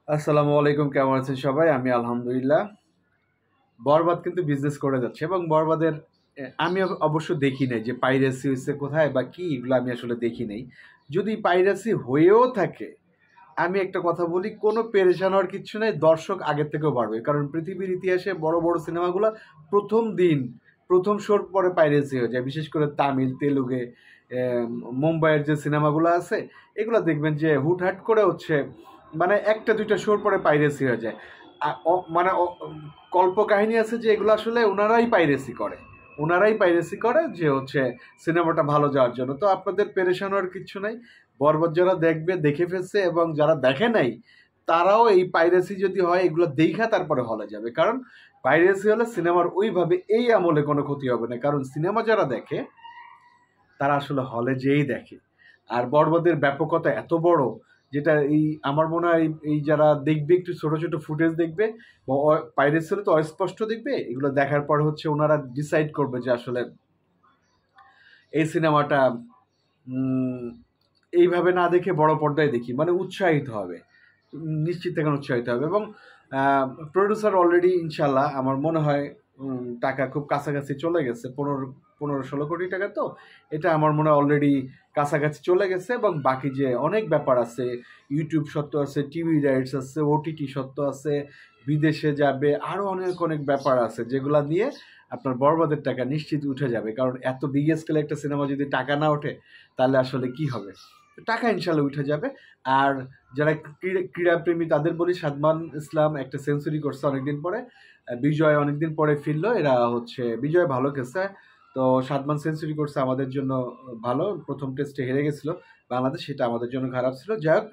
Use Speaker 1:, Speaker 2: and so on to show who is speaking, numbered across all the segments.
Speaker 1: আসসালামু আলাইকুম, কেমন আছেন সবাই? আমি আলহামদুলিল্লাহ। বরবাদ কিন্তু বিজনেস করে যাচ্ছে এবং বরবাদের আমি অবশ্য দেখি নাই যে পাইরেসি হয়েছে কোথায় বা কি, এগুলো আমি আসলে দেখি নাই। যদি পাইরেসি হয়েও থাকে, আমি একটা কথা বলি, কোনো পেরেশান হওয়ার কিচ্ছু নেই, দর্শক আগের থেকেও বাড়বে। কারণ পৃথিবীর ইতিহাসে বড় বড় সিনেমাগুলো প্রথম দিন, প্রথম শোর পরে পাইরেসি হয়ে যায়। বিশেষ করে তামিল, তেলুগে, মুম্বাইয়ের যে সিনেমাগুলো আছে, এগুলো দেখবেন যে হুটহাট করে হচ্ছে, মানে একটা দুইটা শোর পরে পাইরেসি হয়ে যায়। মানে কল্পকাহিনী আছে যে এগুলো আসলে ওনারাই পাইরেসি করে যে হচ্ছে সিনেমাটা ভালো যাওয়ার জন্য। তো আপনাদের পেরেশান হওয়ার কিচ্ছু নাই। বরবাদ যারা দেখবে, দেখে ফেলছে, এবং যারা দেখে নাই তারাও এই পাইরেসি যদি হয় এগুলো দেখা তারপরে হলে যাবে। কারণ পাইরেসি হলে সিনেমার ওইভাবে এই আমলে কোনো ক্ষতি হবে না, কারণ সিনেমা যারা দেখে তারা আসলে হলে যেয়েই দেখে। আর বরবাদের ব্যাপকতা এত বড়, যেটা এই আমার মনে হয় এই যারা দেখবে একটু ছোট ছোট ফুটেজ দেখবে বা পাইরেসি হলে তো অস্পষ্ট দেখবে, এগুলো দেখার পর হচ্ছে ওনারা ডিসাইড করবে যে আসলে এই সিনেমাটা এইভাবে না দেখে বড় পর্দায় দেখি, মানে উৎসাহিত হবে, নিশ্চিত থেকে উৎসাহিত হবে। এবং প্রডিউসার অলরেডি ইনশাল্লাহ আমার মনে হয় টাকা খুব কাছাকাছি চলে গেছে, 15-16 কোটি টাকা। তো এটা আমার মনে হয় অলরেডি কাছাকাছি চলে গেছে। এবং বাকি যে অনেক ব্যাপার আছে, ইউটিউব সত্ত্ব আছে, টিভি রাইটস আছে, ওটিটি সত্ত্ব আছে, বিদেশে যাবে, আরও অনেক অনেক ব্যাপার আছে যেগুলা দিয়ে আপনার বরবাদের টাকা নিশ্চিত উঠে যাবে। কারণ এত বিগ স্কেলে একটা সিনেমা যদি টাকা না ওঠে তাহলে আসলে কি হবে? টাকা ইনশাল্লাহ উঠে যাবে। আর যারা ক্রীড়াপ্রেমী তাদের বলি, সাদমান ইসলাম একটা সেঞ্চুরি করছে অনেকদিন পরে, বিজয় অনেকদিন পরে ফিরলো। এরা হচ্ছে বিজয় ভালো খেলছে, তো সাদমান সেঞ্চুরি করছে আমাদের জন্য ভালো। প্রথম টেস্টে হেরে গেছিল বাংলাদেশ, সেটা আমাদের জন্য খারাপ ছিল। যাই হোক,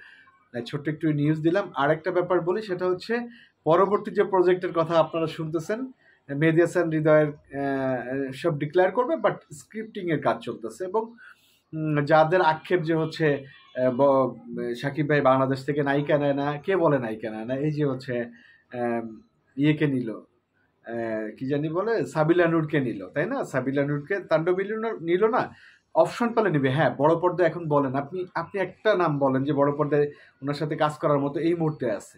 Speaker 1: ছোট্ট একটু নিউজ দিলাম। আর একটা ব্যাপার বলি, সেটা হচ্ছে পরবর্তী যে প্রজেক্টের কথা আপনারা শুনতেছেন, মেহেদী হাসান হৃদয়ের সব ডিক্লেয়ার করবে, বাট স্ক্রিপ্টিংয়ের কাজ চলতেছে। এবং যাদের আক্ষেপ যে হচ্ছে সাকিব ভাই বাংলাদেশ থেকে নায়িকা নেয় না, কে বলে নায়িকা নেয় না? এই যে হচ্ছে ইয়েকে নিল, কি জানি বলে, সাবিলা নূরকে নিল, তাই না? সাবিলা নূরকে তাণ্ডব নিল না, অপশন পেলে নিবে। হ্যাঁ, বড় পর্দায় এখন বলেন, আপনি আপনি একটা নাম বলেন যে বড় পর্দায় ওনার সাথে কাজ করার মতো এই মুহূর্তে আছে।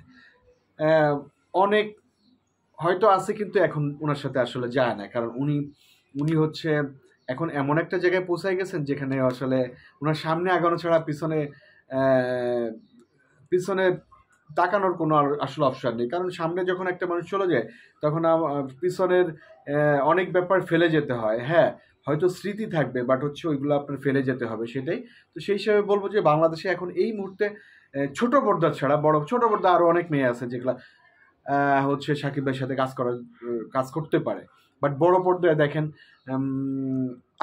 Speaker 1: অনেক হয়তো আছে, কিন্তু এখন ওনার সাথে আসলে যায় না। কারণ উনি উনি হচ্ছে এখন এমন একটা জায়গায় পৌঁছায় গেছেন যেখানে আসলে ওনার সামনে আগানো ছাড়া পিছনে পিছনে তাকানোর কোনো আসলে অপশন নেই। কারণ সামনে যখন একটা মানুষ চলে যায়, তখন পিছনের অনেক ব্যাপার ফেলে যেতে হয়। হ্যাঁ, হয়তো স্মৃতি থাকবে, বাট হচ্ছে ওইগুলো আপনার ফেলে যেতে হবে, সেটাই। তো সেই হিসাবে বলবো যে বাংলাদেশে এখন এই মুহূর্তে ছোট পর্দা ছাড়া বড় ছোট পর্দা আরও অনেক মেয়ে আছে যেগুলা হচ্ছে সাকিব ভাইয়ের সাথে কাজ করতে পারে। বাট বড় পর্দায় দেখেন,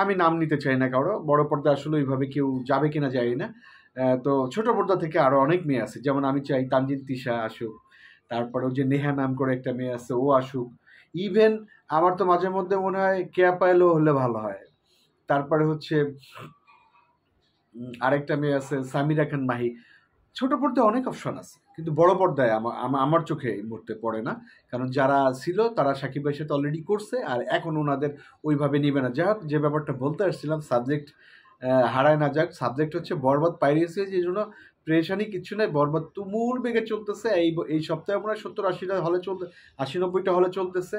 Speaker 1: আমি নাম নিতে চাই না কারো, বড় পর্দায় আসলে ওইভাবে কেউ যাবে কিনা জানি না। তো ছোট পর্দা থেকে আরও অনেক মেয়ে আছে, যেমন আমি চাই তানজিন তিশা আসুক, তারপরে ওই যে নেহা নাম করে একটা মেয়ে আছে, ও আসুক। ইভেন আমার তো মাঝে মধ্যে মনে হয় কেয়া পায়েলও হলে ভালো হয়। তারপরে হচ্ছে আরেকটা মেয়ে আছে সামিরা খান মাহি। ছোট পর্দায় অনেক অপশন আছে, কিন্তু বড় পর্দায় আমার চোখে এই মুহূর্তে পড়ে না। কারণ যারা ছিল তারা সাকিব ভাইয়ের সাথে অলরেডি করছে, আর এখন ওনাদের ওইভাবে নিবে না। যাই হোক, যে ব্যাপারটা বলতে আসছিলাম, সাবজেক্ট হারায় না যাক। সাবজেক্ট হচ্ছে বরবাদ পাইরেসি, এই জন্য প্রেশানি কিচ্ছু নেই। বরবাদ তুমুল বেগে চলতেছে। এই সপ্তাহে মনে হয় 70-80টা হলে চলতে, 80-90টা হলে চলতেছে।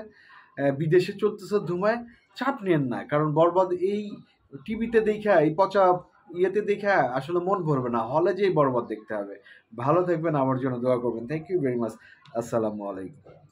Speaker 1: বিদেশে চলতেছে ধুমায়। চাপ নেন না, কারণ বরবাদ এই টিভিতে দেখা, এই পচা ইয়েতে দেখা আসলে মন ভরবে না, হলে যেই বরবাদ দেখতে হবে। ভালো থাকবেন, আমার জন্য দোয়া করবেন। Thank you very much. আসসালামু আলাইকুম।